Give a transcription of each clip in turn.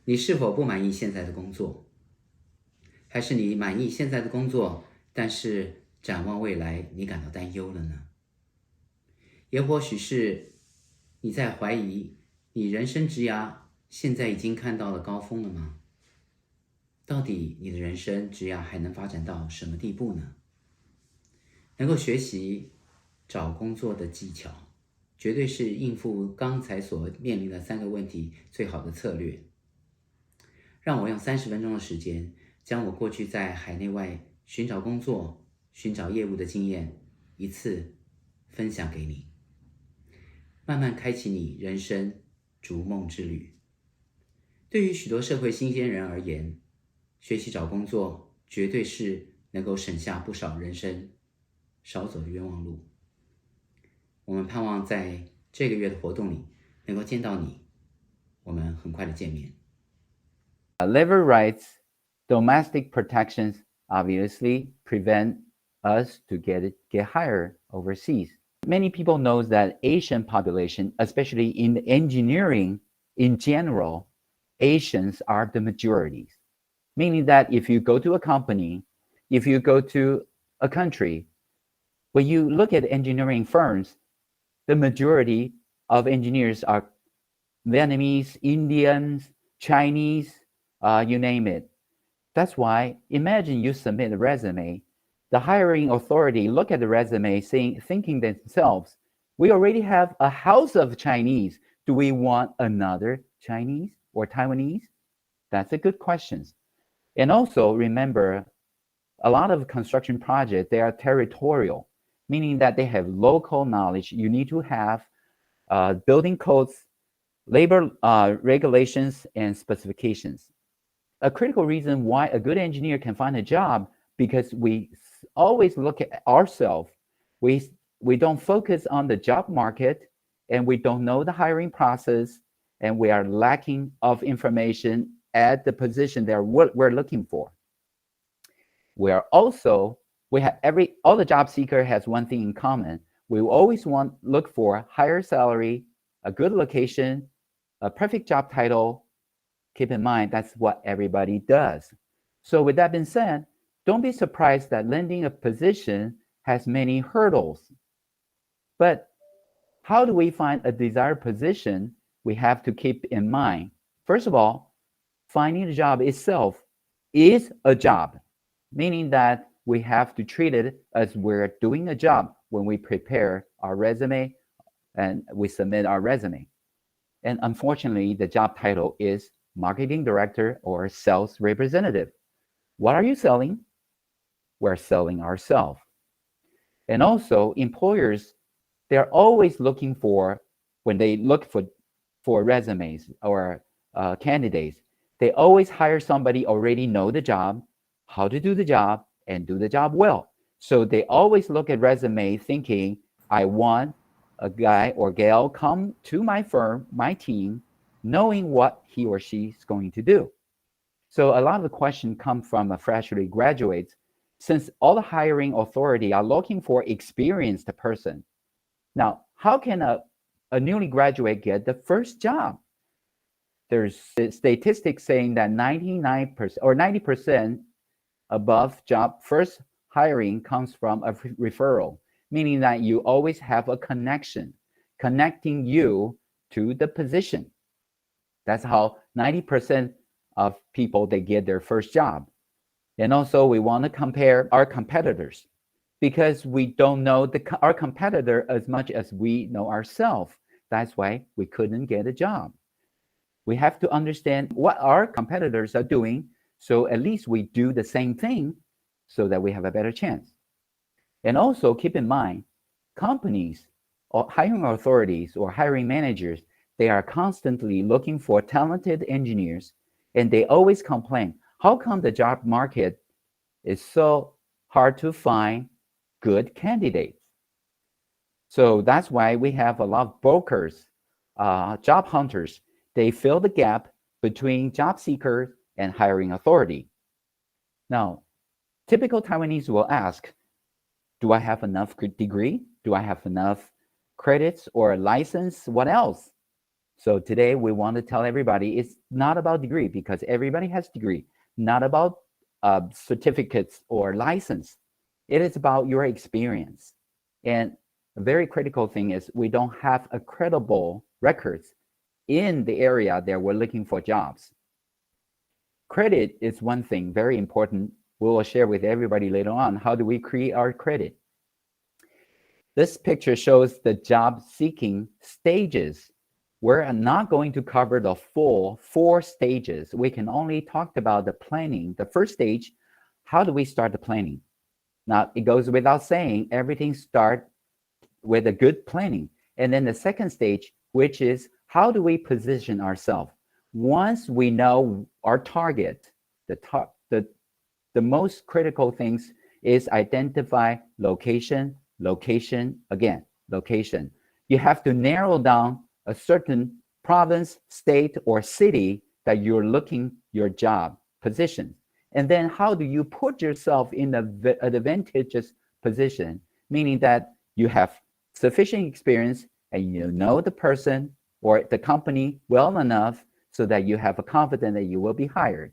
你是否不满意现在的工作？还是你满意现在的工作，但是展望未来你感到担忧了呢？也或许是你在怀疑你人生职涯现在已经看到了高峰了吗？到底你的人生职涯还能发展到什么地步呢？能够学习找工作的技巧，绝对是应付刚才所面临的3个问题最好的策略。让我用30分钟的时间，将我过去在海内外寻找工作、寻找业务的经验一次分享给你，慢慢开启你人生逐梦之旅。对于许多社会新鲜人而言，学习找工作绝对是能够省下不少人生少走的冤枉路。我们盼望在这个月的活动里能够见到你，我们很快的见面。Labor rights, domestic protections obviously prevent us to get hired overseas. Many people know that Asian population, especially in engineering in general, Asians are the majorities. Meaning that if you go to a company, if you go to a country, when you look at engineering firms, the majority of engineers are Vietnamese, Indians, Chinese, you name it. That's why imagine you submit a resume. The hiring authority look at the resume thinking themselves, we already have a house of Chinese. Do we want another Chinese or Taiwanese? That's a good question. And also remember, a lot of construction projects, they are territorial, meaning that they have local knowledge. You need to have building codes, labor regulations, and specifications. A critical reason why a good engineer can find a job, because we always look at ourselves. We don't focus on the job market, and we don't know the hiring process, and we are lacking of information at the position that we're looking for. We are also, all the job seeker has one thing in common. We always look for higher salary, a good location, a perfect job title. Keep in mind, that's what everybody does. So with that being said, don't be surprised that landing a position has many hurdles. But how do we find a desired position? We have to keep in mind, first of all, finding a job itself is a job, meaning that we have to treat it as we're doing a job when we prepare our resume and we submit our resume. And unfortunately, the job title is marketing director or sales representative. What are you selling? We're selling ourselves. And also, employers, they're always looking for, when they look for resumes or candidates, they always hire somebody already know the job, how to do the job, and do the job well. So they always look at resume thinking, I want a guy or gal come to my firm, my team, knowing what he or she is going to do. So a lot of the questions come from freshly graduates, since all the hiring authority are looking for experienced person. Now, how can a newly graduate get the first job? There's statistics saying that 99% or 90% above job first hiring comes from a referral, meaning that you always have a connection connecting you to the position. That's how 90% of people, they get their first job. And also we want to compare our competitors, because we don't know our competitor as much as we know ourselves. That's why we couldn't get a job. We have to understand what our competitors are doing, so at least we do the same thing so that we have a better chance. And also keep in mind, companies or hiring authorities or hiring managers, they are constantly looking for talented engineers, and they always complain, how come the job market is so hard to find good candidates? So that's why we have a lot of brokers, job hunters. They fill the gap between job seekers and hiring authority. Now, typical Taiwanese will ask, do I have enough degree? Do I have enough credits or license? What else? So today we want to tell everybody it's not about degree, because everybody has degree, not about certificates or license. It is about your experience. And a very critical thing is we don't have a credible records in the area that we're looking for jobs. Credit is one thing, very important. We will share with everybody later on. How do we create our credit? This picture shows the job seeking stages. We're not going to cover the full 4 stages. We can only talk about the planning. The first stage, how do we start the planning? Now, it goes without saying, everything starts with a good planning. And then the second stage, which is how do we position ourselves? Once we know our target, the most critical things is identify location, location, again, location. You have to narrow down a certain province, state, or city that you're looking your job position. And then how do you put yourself in an advantageous position, meaning that you have sufficient experience and you know the person or the company well enough so that you have a confidence that you will be hired.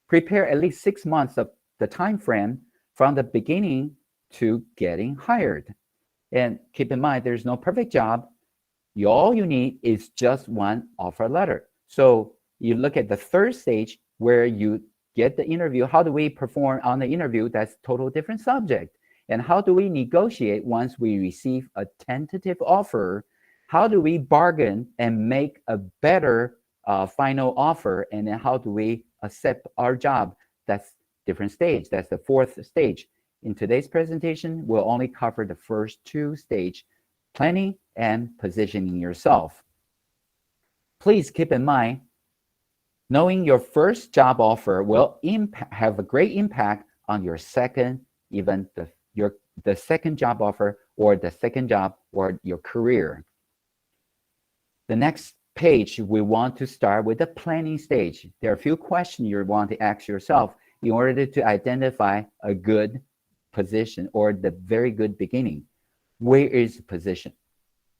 Prepare at least 6 months of the time frame from the beginning to getting hired. And keep in mind, there's no perfect job. All you need is just one offer letter. So you look at the third stage where you get the interview. How do we perform on the interview? That's total different subject. And how do we negotiate once we receive a tentative offer? How do we bargain and make a better final offer? And then how do we accept our job? That's different stage. That's the fourth stage. In today's presentation, we'll only cover the first 2 stages, planning and positioning yourself. Please keep in mind, knowing your first job offer will have a great impact on your second, even the second job offer or the second job or your career. The next page, we want to start with the planning stage. There are a few questions you want to ask yourself in order to identify a good position or the very good beginning. Where is the position?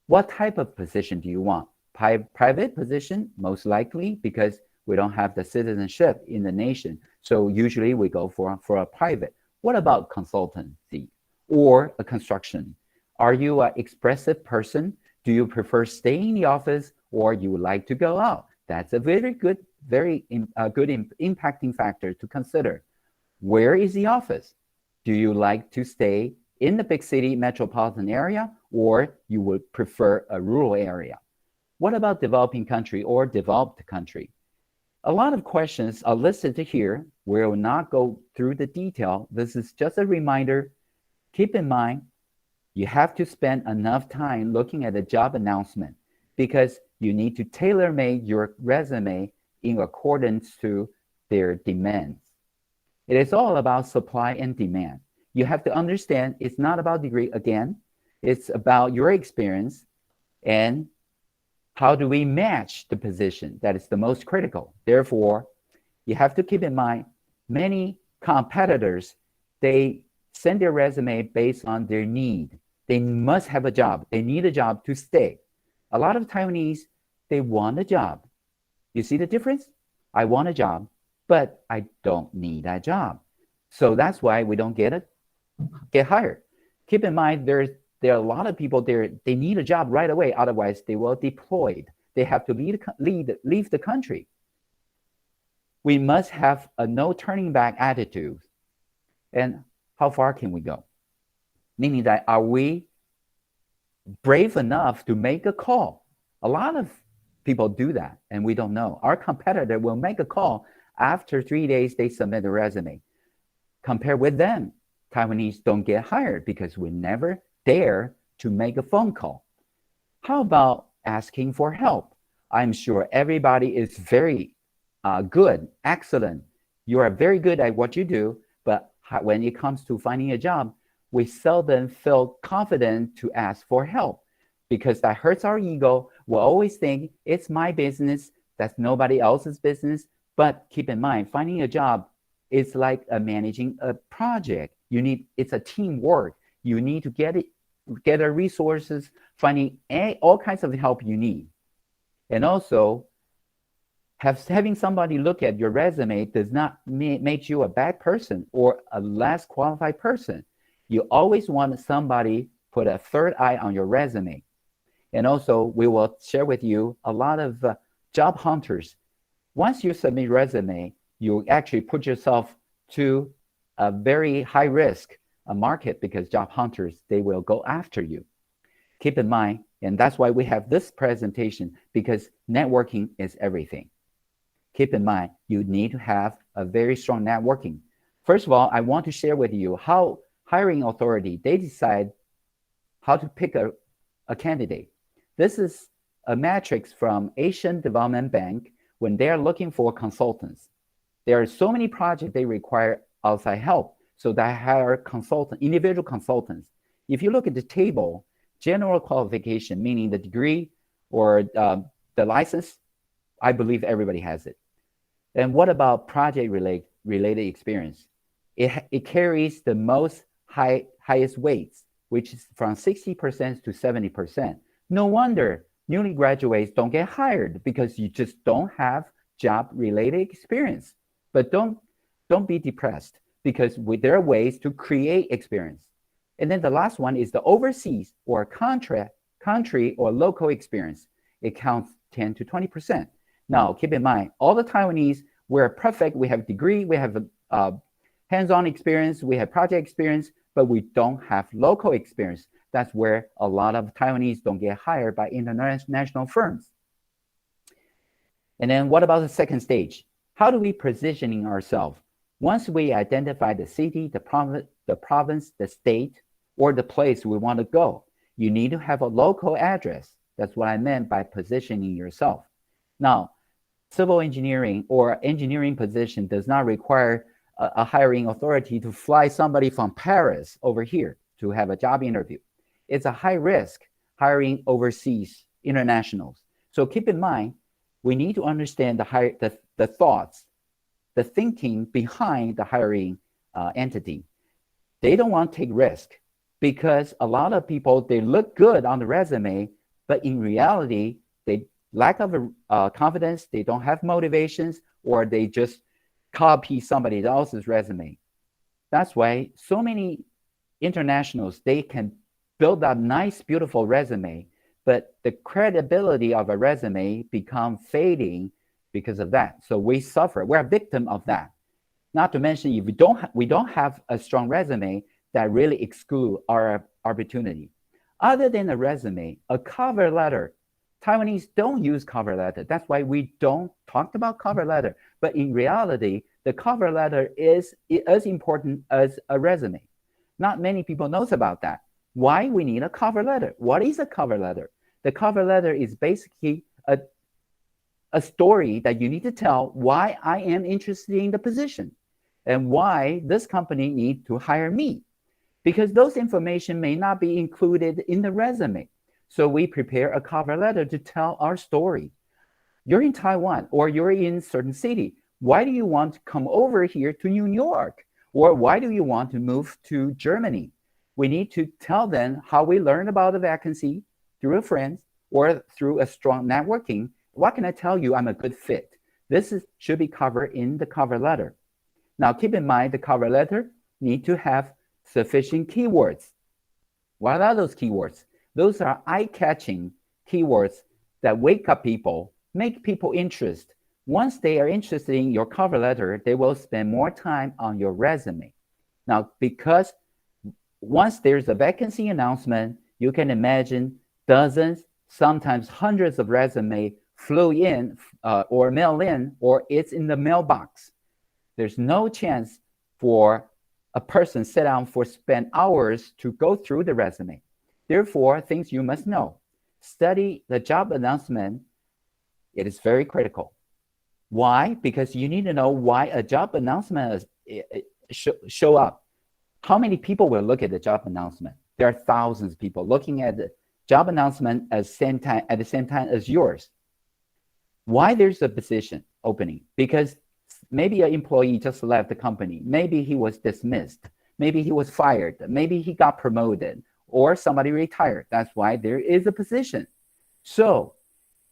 What type of position do you want? Private position, most likely, because we don't have the citizenship in the nation. So usually we go for a private. What about consultancy or a construction? Are you an expressive person? Do you prefer staying in the office or you would like to go out? That's a very good impacting factor to consider. Where is the office? Do you like to stay in the big city metropolitan area or you would prefer a rural area? What about developing country or developed country? A lot of questions are listed here. We will not go through the detail. This is just a reminder. Keep in mind, you have to spend enough time looking at the job announcement because you need to tailor-make your resume in accordance to their demands. It is all about supply and demand. You have to understand it's not about degree again. It's about your experience and how do we match the position that is the most critical. Therefore, you have to keep in mind many competitors, they send their resume based on their need. They must have a job. They need a job to stay. A lot of Taiwanese, they want a job. You see the difference? I want a job, but I don't need that job. So that's why we don't get hired. Keep in mind, there are a lot of people there, they need a job right away. Otherwise, they will deployed. They have to leave the country. We must have a no turning back attitude. And how far can we go? Meaning that, are we brave enough to make a call? A lot of people do that, and we don't know. Our competitor will make a call. After 3 days, they submit a resume. Compare with them. Taiwanese don't get hired because we never dare to make a phone call. How about asking for help? I'm sure everybody is very good, excellent. You are very good at what you do, but when it comes to finding a job, we seldom feel confident to ask for help because that hurts our ego. We'll always think it's my business, that's nobody else's business. But keep in mind, finding a job is like managing a project. It's a teamwork. You need to gather resources, finding all kinds of help you need. And also, having somebody look at your resume does not make you a bad person or a less qualified person. You always want somebody put a third eye on your resume. And also, we will share with you a lot of job hunters. Once you submit resume, you actually put yourself to a very high risk market because job hunters, they will go after you. Keep in mind, and that's why we have this presentation, because networking is everything. Keep in mind, you need to have a very strong networking. First of all, I want to share with you how hiring authority, they decide how to pick a candidate. This is a matrix from Asian Development Bank when they are looking for consultants. There are so many projects they require outside help, so they hire individual consultants. If you look at the table, general qualification, meaning the degree or the license, I believe everybody has it. And what about project related experience? It carries the most highest weights, which is from 60% to 70%. No wonder newly graduates don't get hired because you just don't have job related experience. But don't be depressed because there are ways to create experience. And then the last one is the overseas or country or local experience. It counts 10 to 20%. Now, keep in mind, all the Taiwanese, we're perfect. We have degree, we have hands-on experience, we have project experience, but we don't have local experience. That's where a lot of Taiwanese don't get hired by international firms. And then what about the second stage? How do we positioning ourselves? Once we identify the city, the province, the state, or the place we want to go, you need to have a local address. That's what I meant by positioning yourself. Now, civil engineering or engineering position does not require a hiring authority to fly somebody from Paris over here to have a job interview. It's a high risk hiring overseas internationals. So keep in mind, we need to understand the thoughts, the thinking behind the hiring entity. They don't want to take risk because a lot of people, they look good on the resume, but in reality, they lack of confidence, they don't have motivations, or they just copy somebody else's resume. That's why so many internationals, they can build a nice, beautiful resume, but the credibility of a resume become fading because of that. So we suffer. We're a victim of that. Not to mention, if we don't have a strong resume, that really exclude our opportunity. Other than a resume, a cover letter. Taiwanese don't use cover letter. That's why we don't talk about cover letter. But in reality, the cover letter is as important as a resume. Not many people knows about that. Why we need a cover letter? What is a cover letter? The cover letter is basically a story that you need to tell why I am interested in the position and why this company needs to hire me. Because those information may not be included in the resume. So we prepare a cover letter to tell our story. You're in Taiwan or you're in a certain city. Why do you want to come over here to New York? Or why do you want to move to Germany? We need to tell them how we learned about the vacancy through a friend or through a strong networking. What can I tell you? I'm a good fit. This should be covered in the cover letter. Now, keep in mind the cover letter need to have sufficient keywords. What are those keywords? Those are eye-catching keywords that wake up people, make people interested. Once they are interested in your cover letter, they will spend more time on your resume. Now, because once there's a vacancy announcement, you can imagine dozens, sometimes hundreds of resumes flew in or mail in, or it's in the mailbox. There's no chance for a person sit down for spend hours to go through the resume. Therefore, things you must know. Study the job announcement. It is very critical. Why? Because you need to know why a job announcement show up. How many people will look at the job announcement? There are thousands of people looking at the job announcement at the same time as yours. Why there's a position opening? Because maybe an employee just left the company. Maybe he was dismissed. Maybe he was fired. Maybe he got promoted or somebody retired. That's why there is a position. So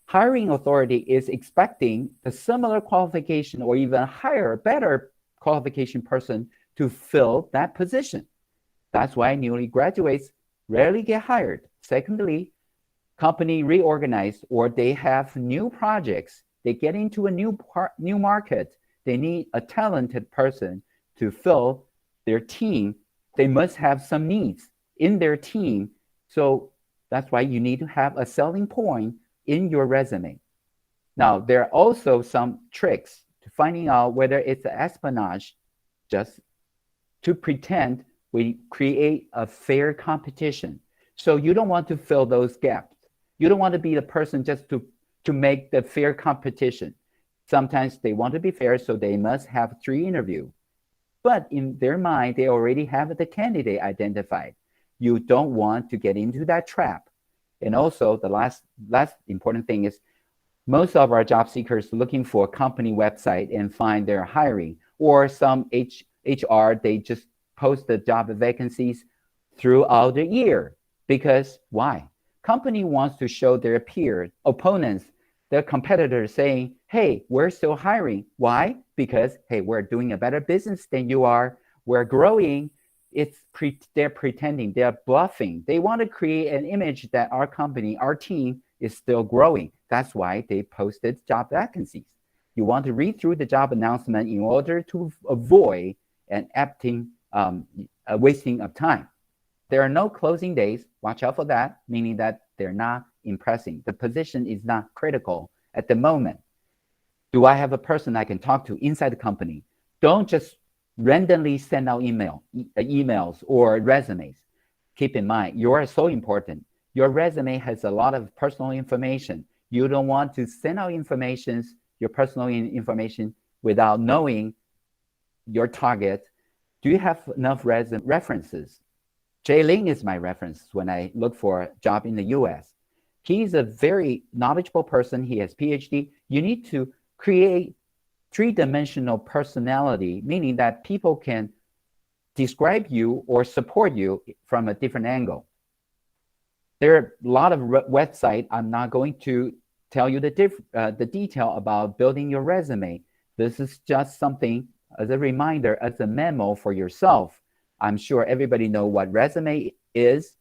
hiring authority is expecting a similar qualification or even higher, better qualification person to fill that position. That's why newly graduates rarely get hired. Secondly, company reorganize or they have new projects. They get into a new market. They need a talented person to fill their team. They must have some needs in their team. So that's why you need to have a selling point in your resume. Now, there are also some tricks to finding out whether it's an espionage, just to pretend we create a fair competition. So you don't want to fill those gaps. You don't want to be the person just to make the fair competition. Sometimes they want to be fair, so they must have 3 interviews. But in their mind, they already have the candidate identified. You don't want to get into that trap. And also, the last important thing is most of our job seekers looking for a company website and find they're hiring, or some HR, they just post the job vacancies throughout the year. Because why? Company wants to show their peers, opponents, their competitors saying, hey, we're still hiring. Why? Because, hey, we're doing a better business than you are. We're growing. They're pretending, they're bluffing. They want to create an image that our company, our team is still growing. That's why they posted job vacancies. You want to read through the job announcement in order to avoid an wasting of time. There are no closing days. Watch out for that, meaning that they're not impressing. The position is not critical at the moment. Do I have a person I can talk to inside the company? Don't just randomly send out emails or resumes. Keep in mind, you are so important. Your resume has a lot of personal information. You don't want to send out your personal information without knowing your target. Do you have enough references? Jay Ling is my reference when I look for a job in the US. He's a very knowledgeable person. He has PhD. You need to create 3-dimensional personality, meaning that people can describe you or support you from a different angle. There are a lot of websites. I'm not going to tell you the detail about building your resume. This is just something as a reminder, as a memo for yourself. I'm sure everybody knows what resume is.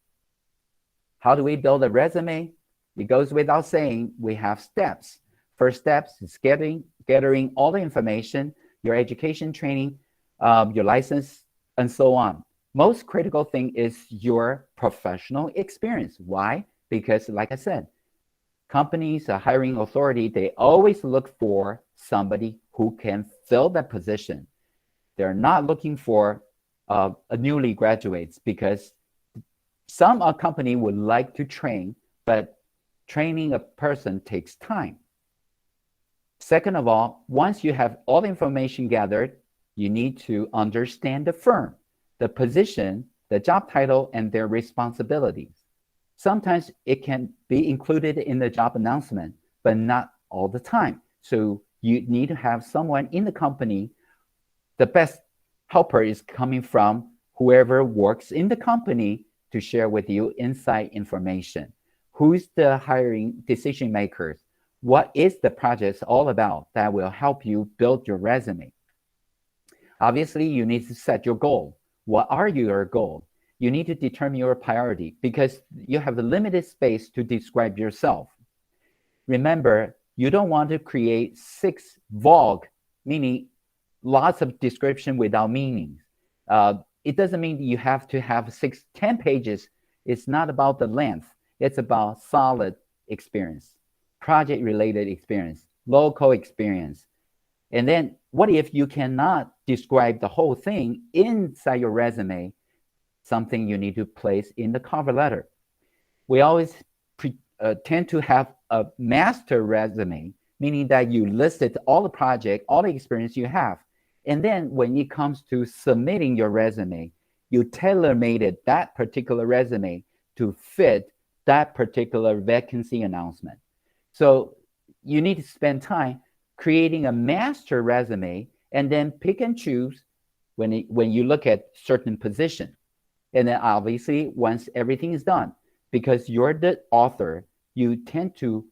How do we build a resume? It goes without saying, we have steps. First steps is gathering all the information, your education, training, your license, and so on. Most critical thing is your professional experience. Why? Because like I said, companies, a hiring authority, they always look for somebody who can fill that position. They're not looking for newly graduates, because some company would like to train, but training a person takes time. Second of all, once you have all the information gathered, you need to understand the firm, the position, the job title, and their responsibilities. Sometimes it can be included in the job announcement, but not all the time. So you need to have someone in the company. The best helper is coming from whoever works in the company to share with you inside information. Who's the hiring decision makers? What is the project all about that will help you build your resume? Obviously, you need to set your goal. What are your goals? You need to determine your priority, because you have a limited space to describe yourself. Remember, you don't want to create 6 vogue, meaning lots of description without meaning. It doesn't mean you have to have 10 pages. It's not about the length. It's about solid experience, project-related experience, local experience. And then what if you cannot describe the whole thing inside your resume? Something you need to place in the cover letter. We always tend to have a master resume, meaning that you listed all the project, all the experience you have. And then when it comes to submitting your resume, you tailor-made that particular resume to fit that particular vacancy announcement. So you need to spend time creating a master resume and then pick and choose when you look at certain position. And then obviously, once everything is done, because you're the author, you tend to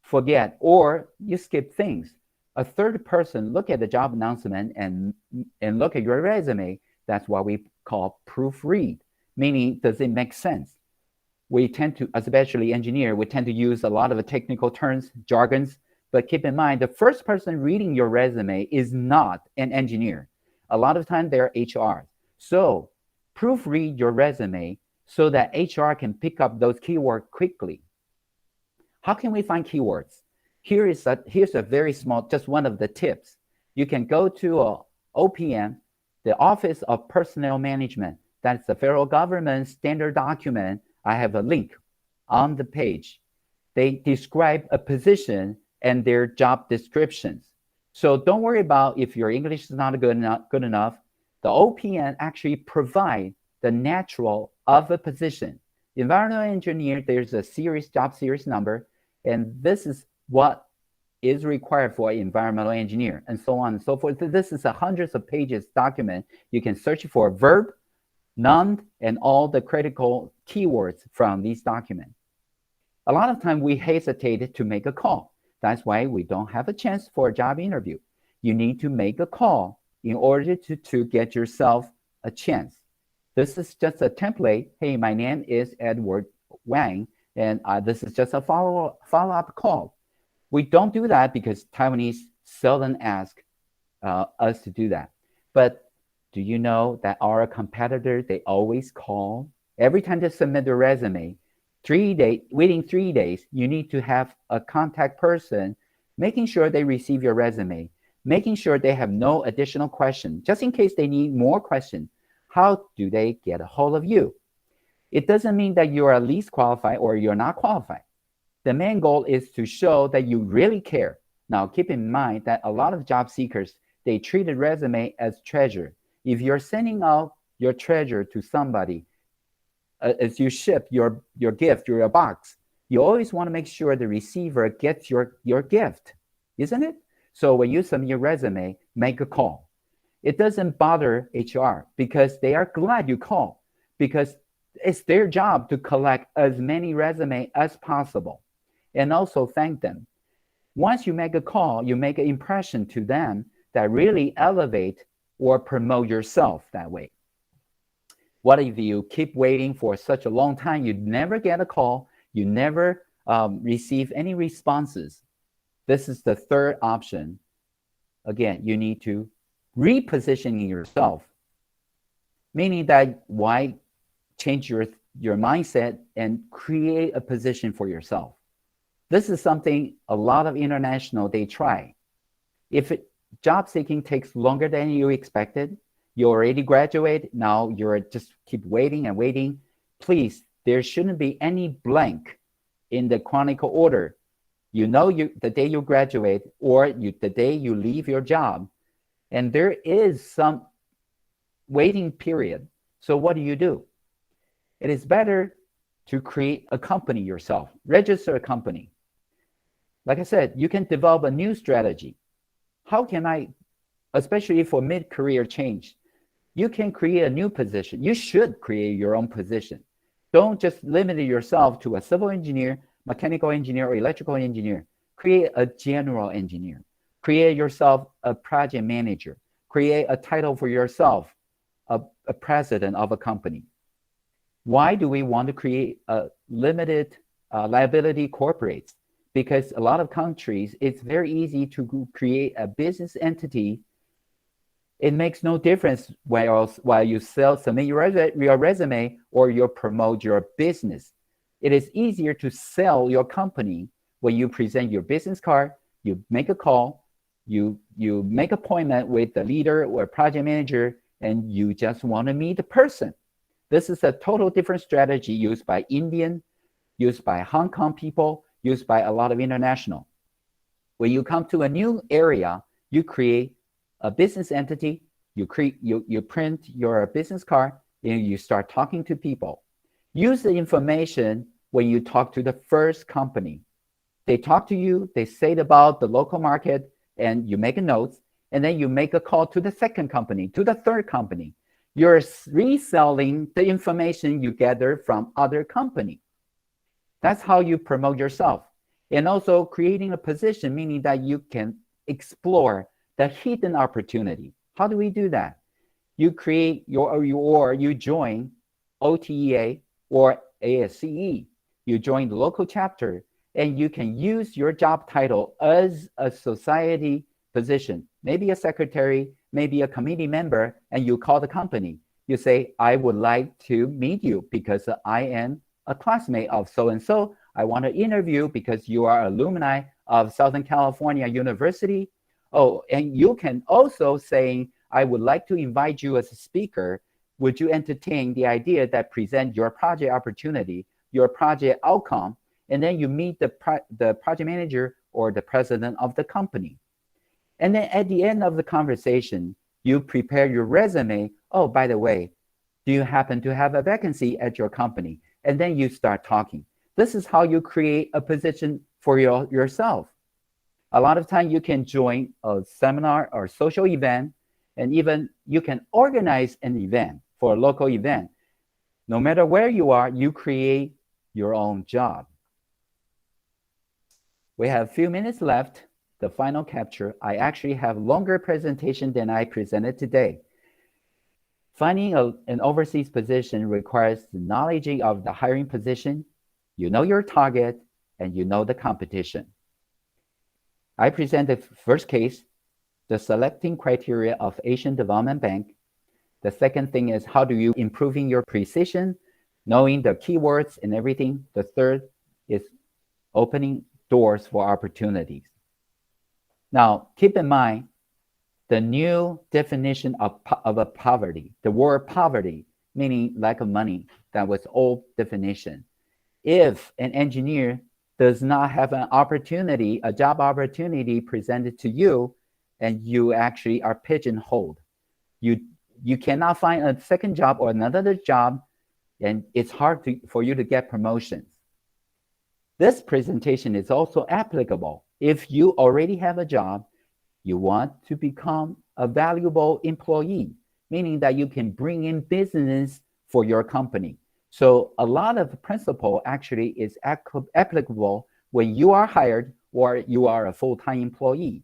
forget, or you skip things. A third person look at the job announcement and look at your resume. That's what we call proofread, meaning does it make sense? We tend to, especially engineer, we tend to use a lot of technical terms, jargons, but keep in mind the first person reading your resume is not an engineer. A lot of times they're HR. So proofread your resume so that HR can pick up those keywords quickly. How can we find keywords? Here's a very small, just one of the tips. You can go to OPM, the Office of Personnel Management. That's the federal government standard document. I have a link on the page. They describe a position and their job descriptions. So don't worry about if your English is not good enough. The OPM actually provide the natural of a position. Environmental engineer, there's a job series number, and this is what is required for an environmental engineer, and so on and so forth. This is a hundreds of pages document. You can search for verb, noun, and all the critical keywords from these documents. A lot of time we hesitate to make a call. That's why we don't have a chance for a job interview. You need to make a call in order to get yourself a chance. This is just a template. Hey, my name is Edward Wang, and this is just a follow-up call. We don't do that because Taiwanese seldom ask us to do that. But do you know that our competitor, they always call? Every time they submit their resume, waiting 3 days, you need to have a contact person making sure they receive your resume, making sure they have no additional question, just in case they need more questions. How do they get a hold of you? It doesn't mean that you are least qualified or you're not qualified. The main goal is to show that you really care. Now, keep in mind that a lot of job seekers, they treat a resume as treasure. If you're sending out your treasure to somebody, as you ship your gift, your box, you always want to make sure the receiver gets your gift, isn't it? So when you submit your resume, make a call. It doesn't bother HR because they are glad you call, because it's their job to collect as many resumes as possible and also thank them. Once you make a call, you make an impression to them that really elevate or promote yourself that way. What if you keep waiting for such a long time, you never get a call, you never receive any responses? This is the third option. Again, you need to reposition yourself, meaning that why change your mindset and create a position for yourself. This is something a lot of international, they try. If job seeking takes longer than you expected, you already graduated, now you're just keep waiting and waiting, please, there shouldn't be any blank in the chronicle order. You know the day you graduate or the day you leave your job, and there is some waiting period. So what do? It is better to create a company yourself, register a company. Like I said, you can develop a new strategy. How can I, especially for mid-career change, you can create a new position. You should create your own position. Don't just limit yourself to a civil engineer, mechanical engineer, or electrical engineer. Create a general engineer. Create yourself a project manager. Create a title for yourself, a president of a company. Why do we want to create a limited liability corporates? Because a lot of countries, it's very easy to create a business entity. It makes no difference while you submit your resume or you promote your business. It is easier to sell your company when you present your business card, you make a call, you make appointment with the leader or project manager, and you just want to meet the person. This is a total different strategy used by Indian, used by Hong Kong people, used by a lot of international. When you come to a new area, you create a business entity, you print your business card, and you start talking to people. Use the information when you talk to the first company. They talk to you, they say about the local market, and you make a note, and then you make a call to the second company, to the third company. You're reselling the information you gather from other company. That's how you promote yourself. And also creating a position, meaning that you can explore the hidden opportunity. How do we do that? You create you join OTEA or ASCE. You join the local chapter, and you can use your job title as a society position, maybe a secretary, maybe a committee member, and you call the company. You say, I would like to meet you because I am a classmate of so-and-so. I want to interview because you are alumni of Southern California University. Oh, and you can also say, I would like to invite you as a speaker. Would you entertain the idea that present your project opportunity, your project outcome, and then you meet the project manager or the president of the company. And then at the end of the conversation, you prepare your resume. Oh, by the way, do you happen to have a vacancy at your company? And then you start talking. This is how you create a position for yourself. A lot of time you can join a seminar or social event, and even you can organize an event for a local event. No matter where you are, you create your own job. We have a few minutes left. The final capture. I actually have longer presentation than I presented today. Finding an overseas position requires the knowledge of the hiring position. You know your target and you know the competition. I present the first case, the selecting criteria of Asian Development Bank. The second thing is how do you improving your precision, knowing the keywords and everything. The third is opening doors for opportunities. Now, keep in mind the new definition of a poverty. The word poverty, meaning lack of money, that was old definition. If an engineer does not have an opportunity, a job opportunity presented to you, and you actually are pigeonholed, you cannot find a second job or another job, and it's hard for you to get promotions. This presentation is also applicable if you already have a job, you want to become a valuable employee, meaning that you can bring in business for your company. So a lot of the principle actually is applicable when you are hired or you are a full-time employee.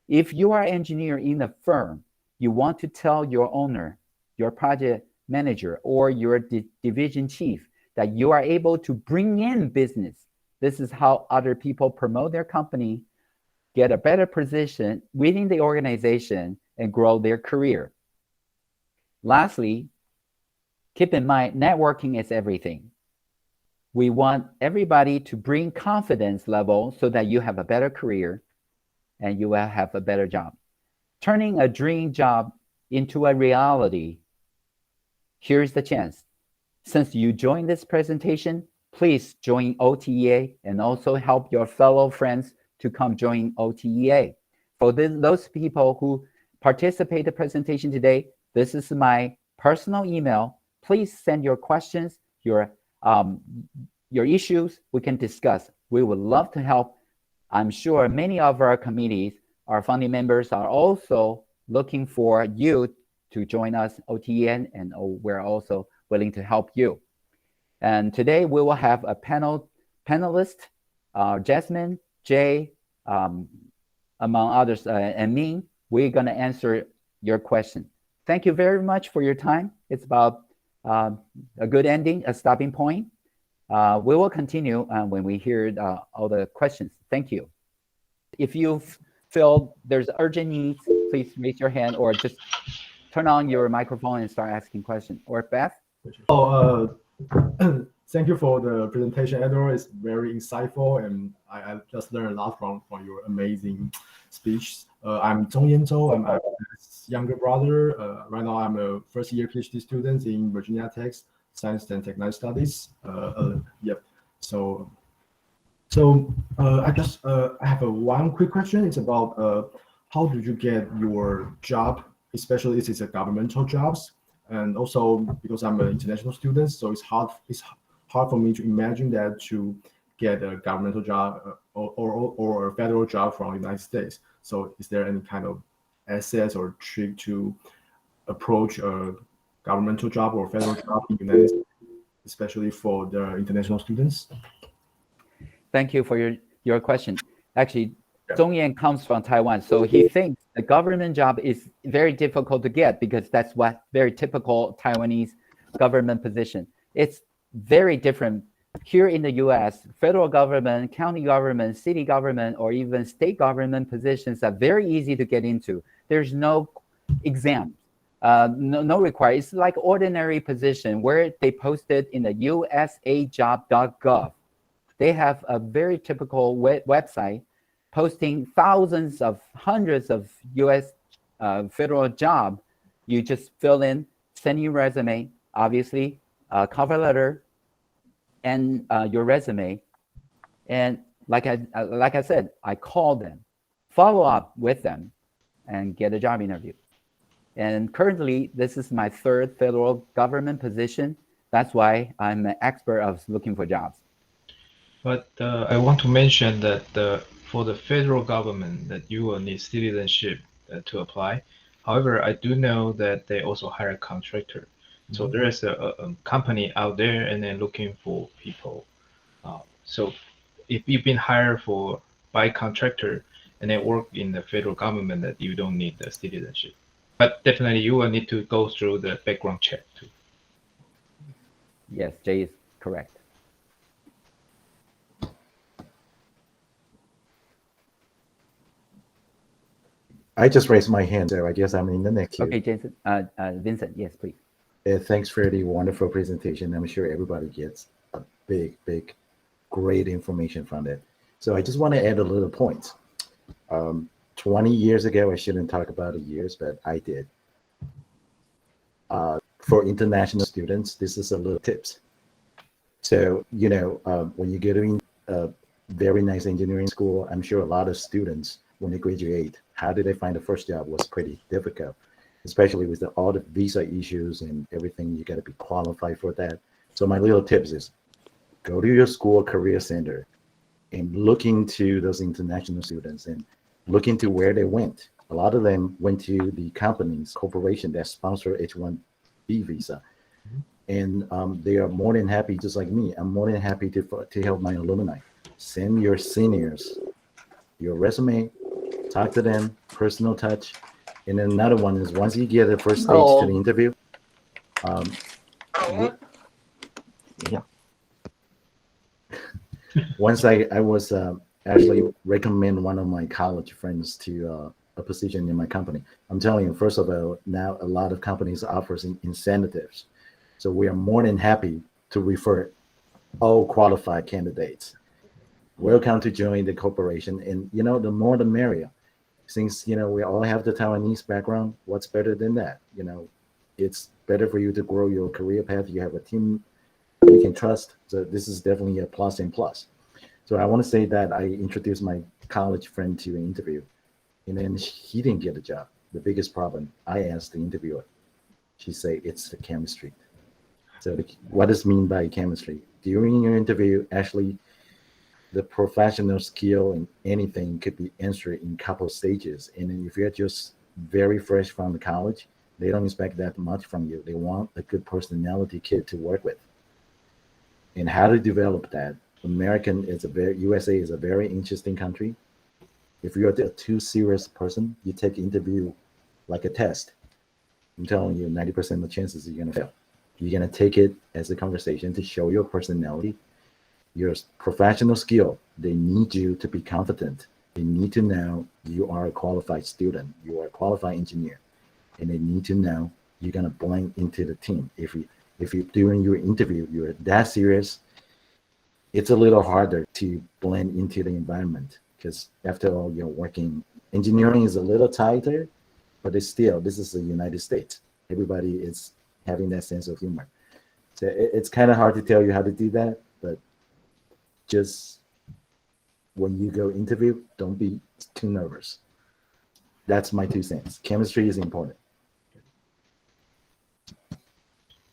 If you are an engineer in a firm, you want to tell your owner, your project manager, or your division chief that you are able to bring in business. This is how other people promote their company, get a better position within the organization, and grow their career. Lastly, keep in mind, networking is everything. We want everybody to bring confidence level so that you have a better career and you will have a better job. Turning a dream job into a reality, here's the chance. Since you joined this presentation, please join OTEA and also help your fellow friends to come join OTEA. For those people who participate in the presentation today, this is my personal email. Please send your questions, your issues, we can discuss. We would love to help. I'm sure many of our committees, our founding members are also looking for you to join us, OTEA, and we're also willing to help you. And today we will have a panelist, Jasmine, Jay, among others, and me. We're going to answer your question. Thank you very much for your time. It's about a good ending, a stopping point. We will continue when we hear all the questions. Thank you. If you feel there's urgent needs, please raise your hand or just turn on your microphone and start asking questions. Or Beth? Thank you for the presentation, Edward. It's very insightful, and I just learned a lot from your amazing speech. I'm Zhong Yan Zhou. I'm Edward's younger brother. Right now, I'm a first-year PhD student in Virginia Tech's Science and Technology Studies. Yep. So I just have one quick question. It's about how did you get your job, especially if it's a governmental jobs, and also because I'm an international student, so it's hard for me to imagine that to get a governmental job or a federal job from the United States. So is there any kind of assets or trick to approach a governmental job or federal job in the United States, especially for the international students? Thank you for your question. Actually, Yeah. Zhongyan comes from Taiwan, so he thinks the government job is very difficult to get because that's what very typical Taiwanese government position. It's very different. Here in the US, federal government, county government, city government, or even state government positions are very easy to get into. There's no exam, no require. It's like ordinary position where they posted in the usajob.gov. They have a very typical website posting thousands of hundreds of US federal job. You just fill in, send your resume, obviously, cover letter, and your resume. And like I said, I call them, follow up with them, and get a job interview. And currently, this is my third federal government position. That's why I'm an expert of looking for jobs. But I want to mention that for the federal government, that you will need citizenship to apply. However, I do know that they also hire a contractor. So there is a company out there and then looking for people. So if you've been hired by contractor and then work in the federal government, that you don't need the citizenship. But definitely you will need to go through the background check too. Yes, Jay is correct. I just raised my hand, so I guess I'm in the next queue. Okay, Jason, Vincent, yes, please. Thanks for the wonderful presentation. I'm sure everybody gets a big, great information from it. So I just want to add a little point. 20 years ago, I shouldn't talk about the years, but I did. For international students, this is a little tips. So, when you get in a very nice engineering school, I'm sure a lot of students, when they graduate, how did they find the first job was pretty difficult, especially with all the visa issues and everything. You got to be qualified for that. So my little tips is go to your school career center and look into those international students and look into where they went. A lot of them went to the companies, corporation that sponsor H-1B visa. And they are more than happy, just like me. I'm more than happy to help my alumni. Send your seniors your resume, talk to them, personal touch. And then another one is once you get the first stage to the interview, yeah. Once I was actually recommend one of my college friends to a position in my company. I'm telling you, first of all, now a lot of companies offers incentives. So we are more than happy to refer all qualified candidates. Welcome to join the corporation. And, the more the merrier. Since, we all have the Taiwanese background, what's better than that? It's better for you to grow your career path. You have a team you can trust. So this is definitely a plus and plus. So I want to say that I introduced my college friend to an interview, and then he didn't get a job. The biggest problem, I asked the interviewer. She said, it's the chemistry. So what does mean by chemistry? During your interview, actually, the professional skill and anything could be answered in a couple of stages. And then if you're just very fresh from the college, they don't expect that much from you. They want a good personality kid to work with. And how to develop that? USA is a very interesting country. If you're a too serious person, you take interview like a test. I'm telling you, 90% of the chances you're gonna fail. You're gonna take it as a conversation to show your personality, your professional skill. They need you to be confident. They need to know you are a qualified student, you are a qualified engineer, and they need to know you're gonna blend into the team. If you during your interview you're that serious, it's a little harder to blend into the environment because after all, you're working. Engineering is a little tighter, but it's still, this is the United States. Everybody is having that sense of humor. So it's kind of hard to tell you how to do that, but just when you go interview, don't be too nervous. That's my 2 cents. Chemistry is important.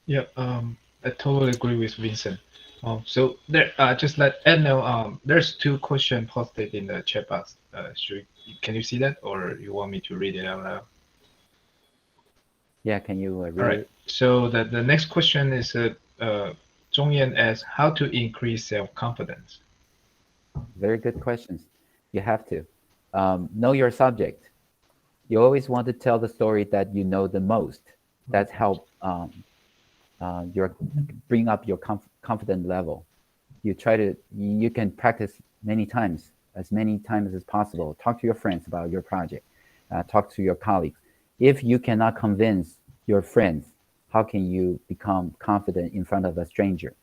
Yeah, I totally agree with Vincent. So there, just let Ed know. There's 2 questions posted in the chat box. Can you see that, or you want me to read it out loud? Yeah, can you read All right. it? So the next question is, Zhongyan asks how to increase self-confidence. Very good questions. You have to know your subject. You always want to tell the story that you know the most. That's how your bring up your confident level. You can practice many times, as many times as possible. Talk to your friends about your project. Talk to your colleagues. If you cannot convince your friends, how can you become confident in front of a stranger?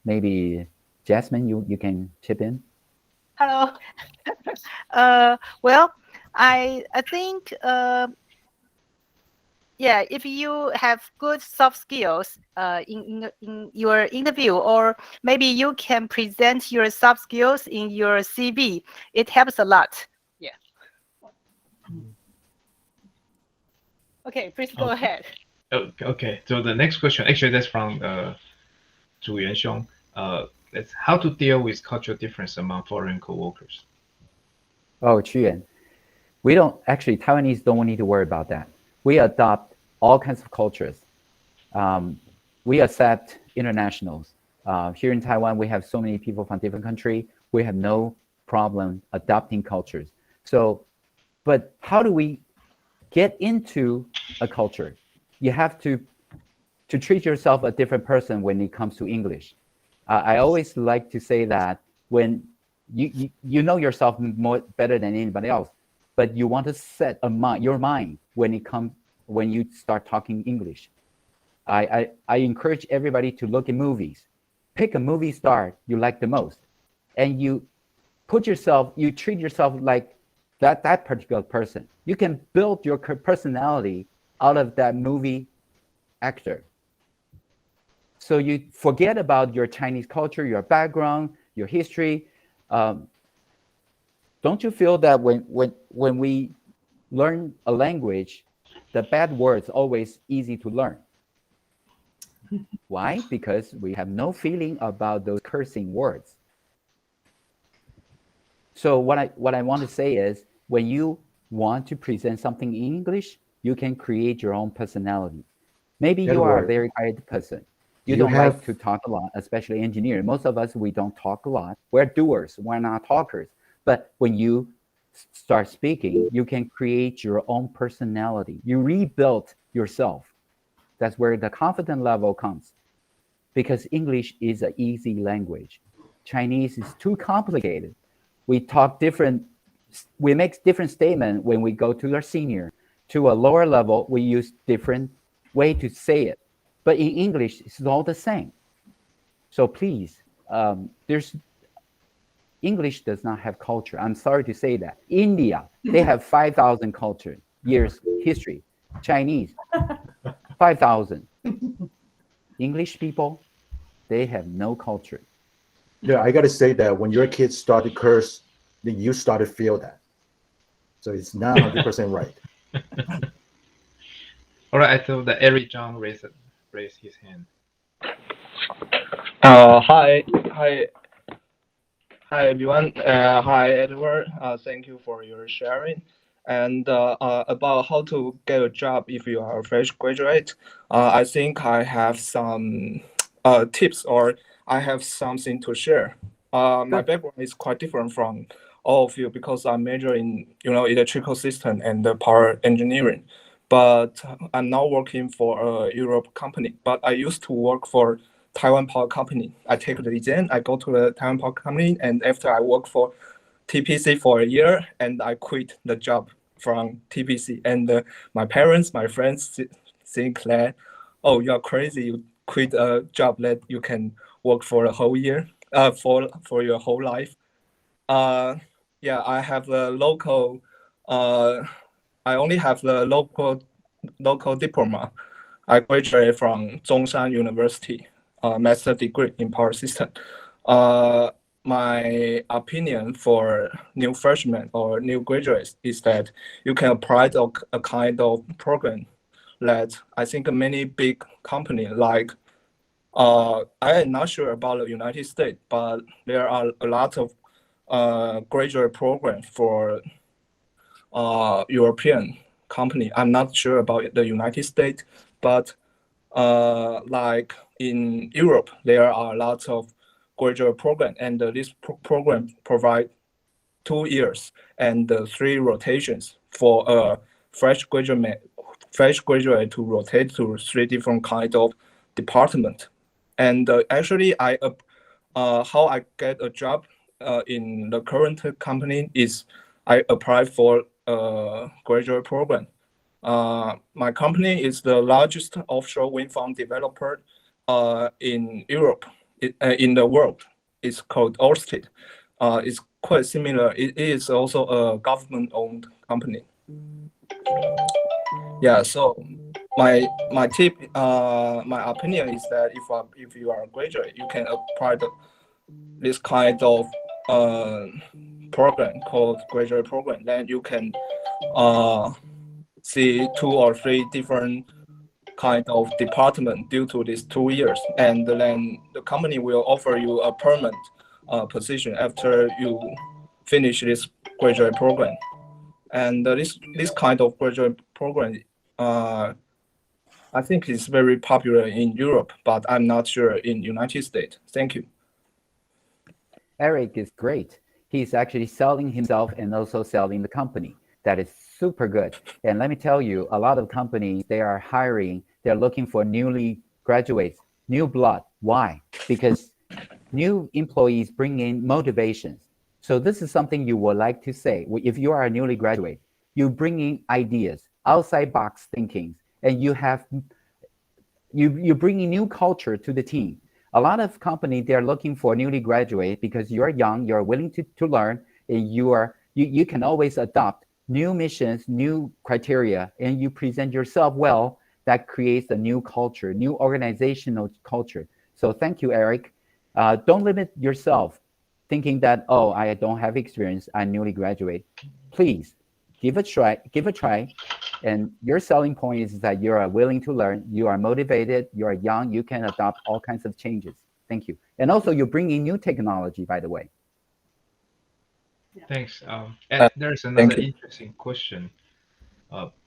Maybe Jasmine, you can chip in. Hello. Well, I think yeah, if you have good soft skills in your interview, or maybe you can present your soft skills in your CV, it helps a lot. Yeah. Okay, please go ahead. Okay. So the next question, actually, that's from Zhu Yuanxiong. That's how to deal with cultural difference among foreign co-workers. Oh, Chuyan. We don't actually, Taiwanese don't need to worry about that. We adopt all kinds of cultures. We accept internationals. Here in Taiwan, we have so many people from different countries. We have no problem adopting cultures. So, but how do we get into a culture? You have to treat yourself a different person when it comes to English. I always like to say that when you know yourself more better than anybody else, but you want to set your mind when you start talking English. I encourage everybody to look at movies. Pick a movie star you like the most, and you treat yourself like that particular person. You can build your personality out of that movie actor. So you forget about your Chinese culture, your background, your history. Don't you feel that when we learn a language, the bad words always easy to learn? Why? Because we have no feeling about those cursing words. So what I want to say is, when you want to present something in English, you can create your own personality. Maybe you are a very quiet person. You don't like to talk a lot, especially engineers. Most of us, we don't talk a lot. We're doers. We're not talkers. But when you start speaking, you can create your own personality. You rebuild yourself. That's where the confidence level comes. Because English is an easy language. Chinese is too complicated. We make different statements when we go to our senior. To a lower level, we use different way to say it. But in English, it's all the same. So please, English does not have culture. I'm sorry to say that. India, they have 5,000 years history. Chinese, 5,000. English people, they have no culture. Yeah, I got to say that when your kids start to curse, then you start to feel that. So it's not 100% right. All right, I thought that Eric Zhang raised his hand. Hi everyone. Hi Edward. Thank you for your sharing. And about how to get a job if you are a fresh graduate, I think I have some tips, or I have something to share. My background is quite different from all of you because I major in electrical system and power engineering. But I'm now working for a Europe company. But I used to work for Taiwan Power Company. I take the exam, I go to the Taiwan Power Company, and after I work for TPC for a year, and I quit the job from TPC. And my parents, my friends think that, oh, you are crazy, you quit a job that you can work for a whole year, for your whole life. Yeah, I have the local, I only have the local diploma. I graduated from Zhongshan University, master degree in power system. My opinion for new freshmen or new graduates is that you can apply to a kind of program that I think many big companies like, I am not sure about the United States, but there are a lot of graduate programs for European company. I'm not sure about the United States, but like in Europe, there are lots of graduate program, and this program provide 2 years and 3 rotations for a fresh graduate to rotate to 3 different kind of department. And actually, how I get a job in the current company is I applied for a graduate program. My company is the largest offshore wind farm developer in Europe, in the world. It's called Ørsted. It's quite similar. It is also a government-owned company. Yeah. So my tip, my opinion is that if you are a graduate, you can apply this kind of program called graduate program. Then you can see 2 or 3 different kind of department due to these 2 years, and then the company will offer you a permanent position after you finish this graduate program. And this kind of graduate program, I think is very popular in Europe, but I'm not sure in United States. Thank you. Eric is great. He's actually selling himself and also selling the company. That is super good. And let me tell you, a lot of companies, they are hiring, they're looking for newly graduates, new blood. Why? Because new employees bring in motivations. So this is something you would like to say. If you are a newly graduate, you bring in ideas, outside box thinking, and you bring in new culture to the team. A lot of companies, they're looking for newly graduate because you're young, you're willing to learn, and you can always adopt new missions, new criteria, and you present yourself well. That creates a new culture, new organizational culture. So thank you, Eric. Don't limit yourself thinking that, oh, I don't have experience, I'm newly graduate. Please give a try. And your selling point is that you are willing to learn, you are motivated, you are young, you can adopt all kinds of changes. Thank you. And also you're bringing new technology, by the way. Thanks. And there's another you. interesting question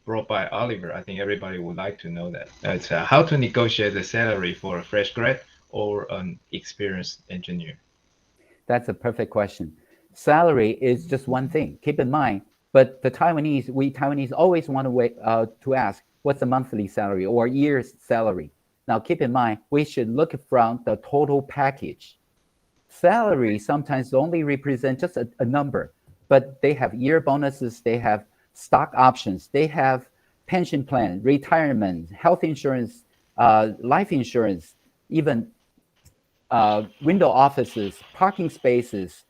brought by Oliver. I think everybody would like to know that. It's how to negotiate the salary for a fresh grad or an experienced engineer. That's a perfect question. Salary is just one thing. Keep in mind, but we Taiwanese always want to ask, what's the monthly salary or year's salary? Now, keep in mind, we should look from the total package. Salary sometimes only represent just a number, but they have year bonuses, they have stock options, they have pension plan, retirement, health insurance, life insurance, even window offices, parking spaces,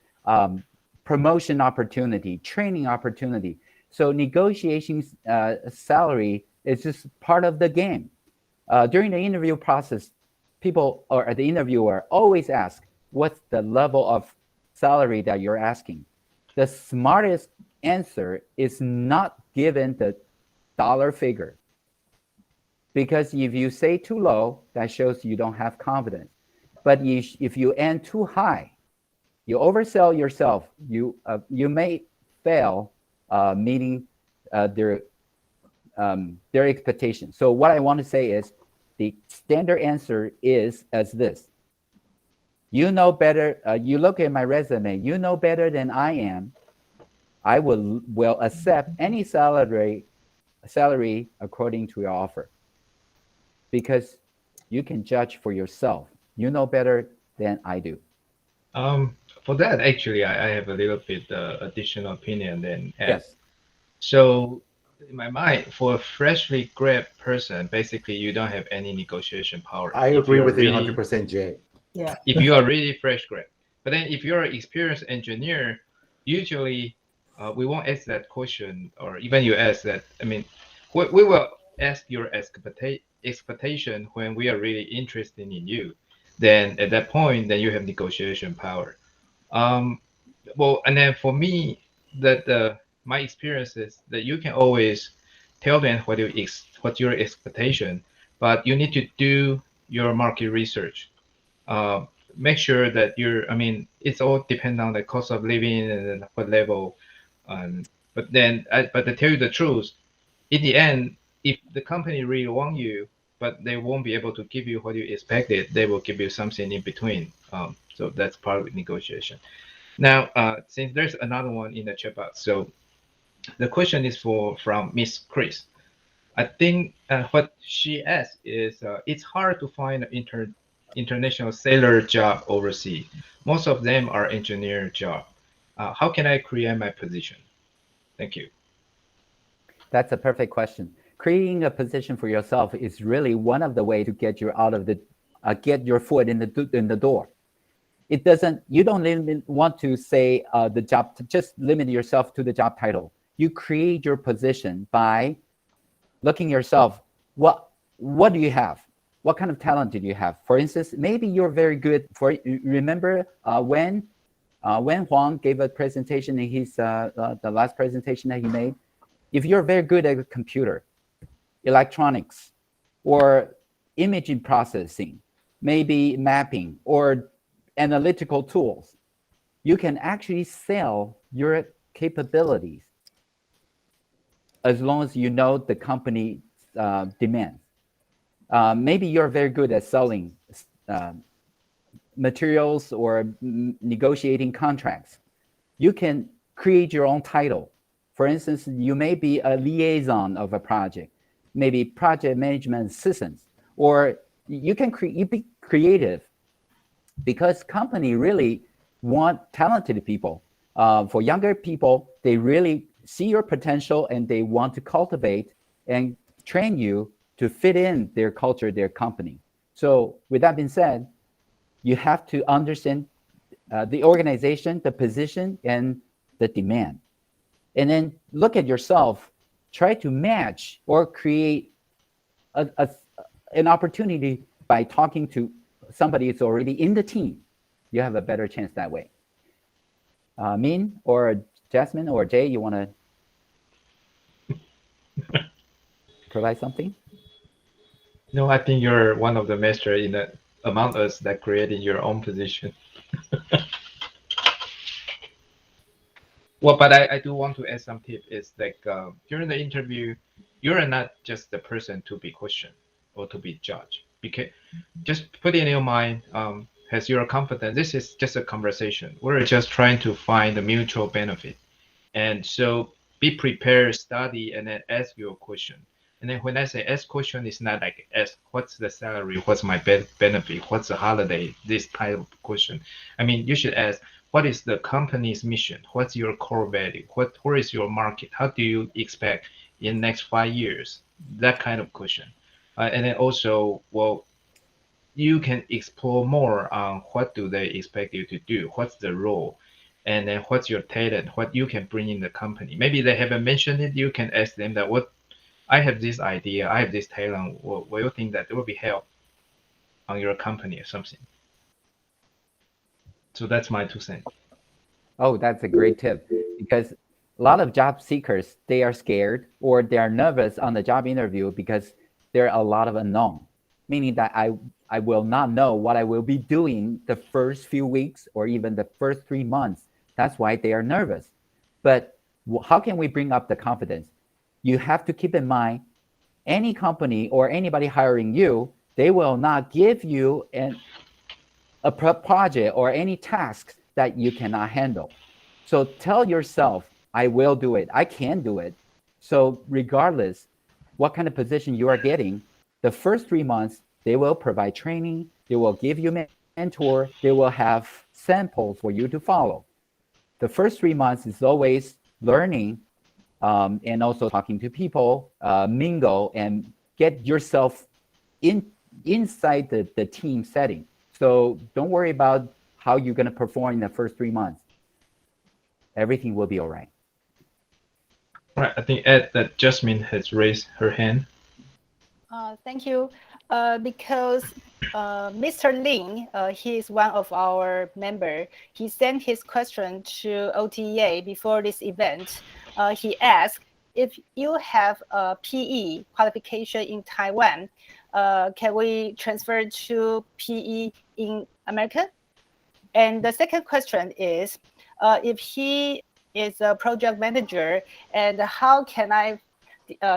promotion opportunity, training opportunity. So negotiating salary is just part of the game. During the interview process, people or the interviewer always ask, what's the level of salary that you're asking? The smartest answer is not given the dollar figure. Because if you say too low, that shows you don't have confidence. But if you end too high, you oversell yourself, you may fail meeting their expectations. So what I want to say is the standard answer is as this. You know better, you look at my resume, you know better than I am. I will accept any salary according to your offer. Because you can judge for yourself. You know better than I do. For that, actually, I have a little bit additional opinion than Ed. Yes. So in my mind, for a freshly grad person, basically you don't have any negotiation power. I agree with you 100%, Jay. Yeah. If you are really fresh grad. But then if you're an experienced engineer, usually we won't ask that question, or even you ask that. I mean, we will ask your expectation when we are really interested in you. Then at that point, then you have negotiation power. Well, and then for me, that my experience is that you can always tell them what your expectation, but you need to do your market research. Make sure that it's all depend on the cost of living and what level. But to tell you the truth, in the end, if the company really want you, but they won't be able to give you what you expected, they will give you something in between. So that's part of the negotiation. Now, since there's another one in the chat box, so the question is from Miss Chris. I think what she asked is it's hard to find an international sailor job overseas. Most of them are engineer job. How can I create my position? Thank you. That's a perfect question. Creating a position for yourself is really one of the ways to get you out of the get your foot in the door. It doesn't. You don't want to say the job. Just limit yourself to the job title. You create your position by looking yourself. What do you have? What kind of talent did you have? For instance, maybe you're very good. Remember when Huang gave a presentation in his the last presentation that he made. If you're very good at a computer, electronics, or imaging processing, maybe mapping or analytical tools, you can actually sell your capabilities as long as you know the company demands. Maybe you're very good at selling materials or negotiating contracts. You can create your own title. For instance, you may be a liaison of a project, maybe project management assistants, or you can be creative, because company really want talented people. For younger people, they really see your potential and they want to cultivate and train you to fit in their culture, their company. So with that being said, you have to understand the organization, the position, and the demand. And then look at yourself, try to match or create an opportunity by talking to somebody who's already in the team. You have a better chance that way. Min or Jasmine or Jay, you want to provide something? No, I think you're one of the master among us that created your own position. Well, but I do want to add some tip. Is like during the interview, you're not just the person to be questioned or to be judged. Because just put in your mind, as you're confident, this is just a conversation. We're just trying to find a mutual benefit. And so be prepared, study, and then ask your question. And then when I say ask question, it's not like ask what's the salary, what's my benefit, what's the holiday, this type of question. I mean, you should ask, what is the company's mission? What's your core value? Where is your market? How do you expect in the next 5 years? That kind of question. And then also, well, you can explore more on what do they expect you to do? What's the role? And then what's your talent? What you can bring in the company? Maybe they haven't mentioned it. You can ask them that what I have this idea, I have this talent. What you think that it will be help on your company or something? So that's my 2 cents. Oh, that's a great tip, because a lot of job seekers, they are scared or they are nervous on the job interview because there are a lot of unknown, meaning that I will not know what I will be doing the first few weeks or even the first 3 months. That's why they are nervous. But how can we bring up the confidence? You have to keep in mind, any company or anybody hiring you, they will not give you a project or any tasks that you cannot handle. So tell yourself, I will do it. I can do it. So regardless what kind of position you are getting, the first 3 months, they will provide training. They will give you mentor. They will have samples for you to follow. The first 3 months is always learning and also talking to people, mingle, and get yourself inside the team setting. So don't worry about how you're going to perform in the first 3 months. Everything will be all right. Right. I think Ed, that Jasmine has raised her hand. Thank you. Because Mr. Lin, he is one of our members. He sent his question to OTEA before this event. He asked, if you have a PE qualification in Taiwan, can we transfer to PE in America? And the second question is, if he is a project manager, and how can I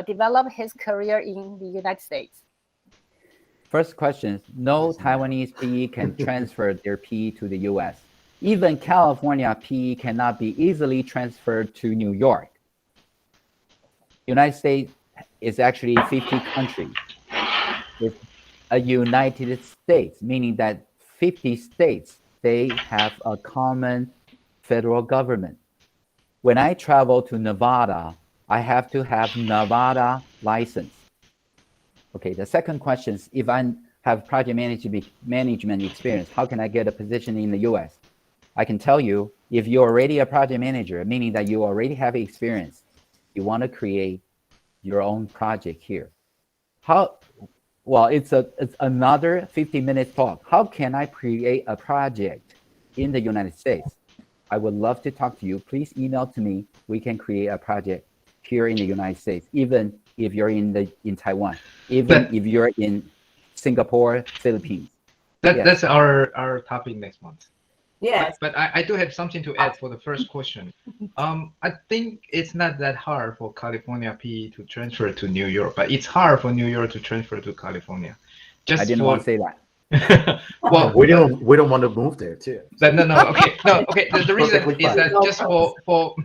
develop his career in the United States? First question, no Taiwanese PE can transfer their PE to the US. Even California PE cannot be easily transferred to New York. United States is actually 50 countries. It's a United States, meaning that 50 states, they have a common federal government. When I travel to Nevada, I have to have Nevada license. Okay, the second question is, if I have project management experience, how can I get a position in the US? I can tell you, if you're already a project manager, meaning that you already have experience, you want to create your own project here. Well, it's another 50-minute talk. How can I create a project in the United States? I would love to talk to you. Please email to me. We can create a project here in the United States, even if you're in Taiwan, even if you're in Singapore, Philippines. That's our topic next month. Yes. But I do have something to add for the first question. I think it's not that hard for California PE to transfer to New York, but it's hard for New York to transfer to California. I didn't want to say that. Well, we don't want to move there too. No. Okay. The reason Perfectly is fine. that just for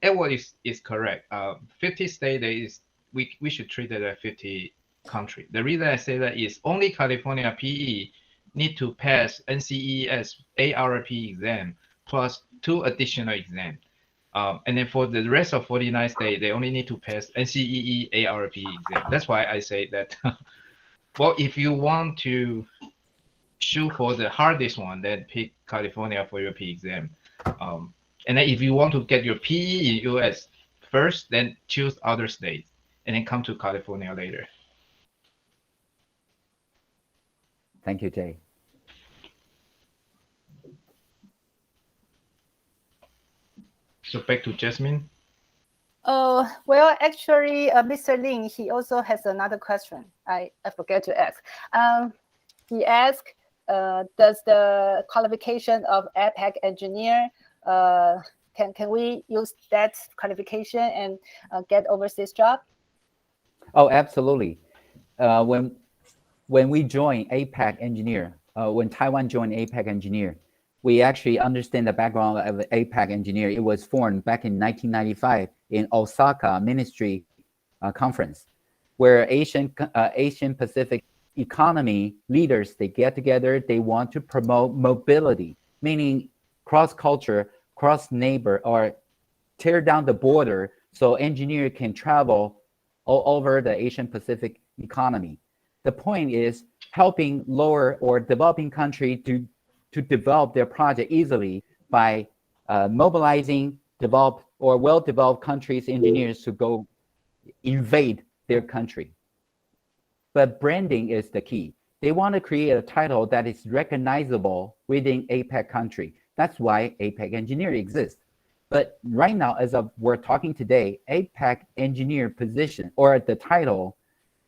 Edward is correct. 50 states we should treat it as 50 country. The reason I say that is only California PE need to pass NCEES ARP exam plus 2 additional exams. And then for the rest of 49 states, they only need to pass NCEE ARP exam. That's why I say that, well, if you want to shoot for the hardest one, then pick California for your PE exam. And then if you want to get your PE in US first, then choose other states and then come to California later. Thank you, Jay. So back to Jasmine. Well, actually, Mr. Lin, he also has another question. I forget to ask. He asked, does the qualification of APAC engineer, can we use that qualification and get overseas job? Oh, absolutely. When we joined APAC engineer, when Taiwan joined APAC engineer, we actually understand the background of APAC engineer. It was formed back in 1995 in Osaka Ministry Conference, where Asian Pacific economy leaders, they get together, they want to promote mobility, meaning cross-culture, cross-neighbor, or tear down the border so engineer can travel all over the Asian Pacific economy. The point is helping lower or developing country to develop their project easily by mobilizing developed or well-developed countries' engineers to go invade their country. But branding is the key. They want to create a title that is recognizable within APAC country. That's why APAC engineer exists. But right now, as we're talking today, APAC engineer position or the title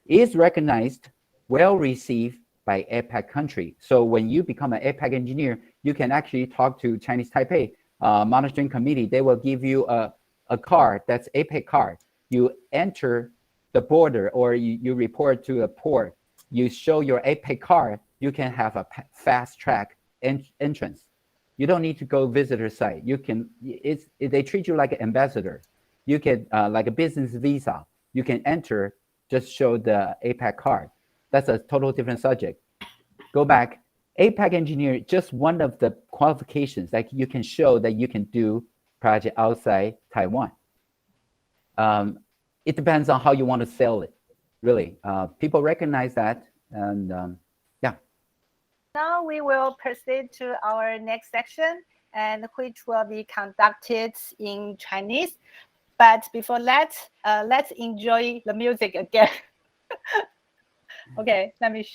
is recognized, well received by APAC country. So when you become an APAC engineer, you can actually talk to Chinese Taipei monitoring committee. They will give you a card that's APAC card. You enter the border or you report to a port. You show your APAC card. You can have a fast track entrance. You don't need to go visitor site. You can. They treat you like an ambassador. You can like a business visa. You can enter. Just show the APAC card. That's a total different subject. Go back. APAC engineer, just one of the qualifications that you can show that you can do project outside Taiwan. It depends on how you want to sell it, really. People recognize that, and yeah. Now we will proceed to our next section, and which will be conducted in Chinese. But before that, let's enjoy the music again. Okay, let me